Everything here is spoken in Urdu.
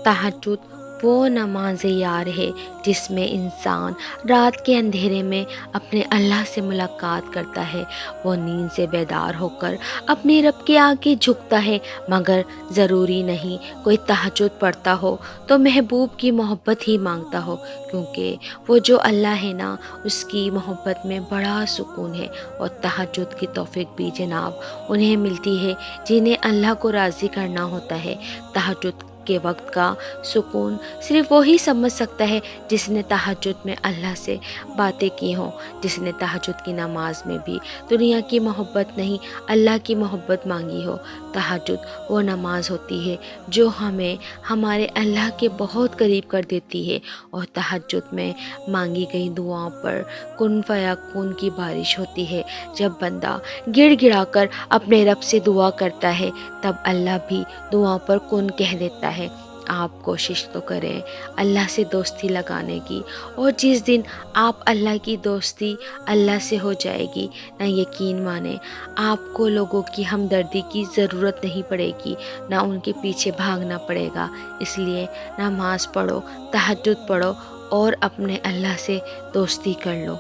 تہجد وہ نماز یار ہے جس میں انسان رات کے اندھیرے میں اپنے اللہ سے ملاقات کرتا ہے۔ وہ نیند سے بیدار ہو کر اپنے رب کے آگے جھکتا ہے، مگر ضروری نہیں کوئی تہجد پڑھتا ہو تو محبوب کی محبت ہی مانگتا ہو، کیونکہ وہ جو اللہ ہے نا، اس کی محبت میں بڑا سکون ہے۔ اور تہجد کی توفیق بھی جناب انہیں ملتی ہے جنہیں اللہ کو راضی کرنا ہوتا ہے۔ تہجد کے وقت کا سکون صرف وہی سمجھ سکتا ہے جس نے تہجد میں اللہ سے باتیں کی ہوں، جس نے تہجد کی نماز میں بھی دنیا کی محبت نہیں، اللہ کی محبت مانگی ہو۔ تہجد وہ نماز ہوتی ہے جو ہمیں ہمارے اللہ کے بہت قریب کر دیتی ہے، اور تہجد میں مانگی گئی دعاؤں پر کن فیکون کی بارش ہوتی ہے۔ جب بندہ گڑ گڑا کر اپنے رب سے دعا کرتا ہے، تب اللہ بھی دعاؤں پر کن کہہ دیتا ہے۔ آپ کوشش تو کریں اللہ سے دوستی لگانے کی، اور جس دن آپ اللہ کی دوستی اللہ سے ہو جائے گی نہ، یقین مانیں آپ کو لوگوں کی ہمدردی کی ضرورت نہیں پڑے گی، نہ ان کے پیچھے بھاگنا پڑے گا۔ اس لیے نماز پڑھو، تہجد پڑھو، اور اپنے اللہ سے دوستی کر لو۔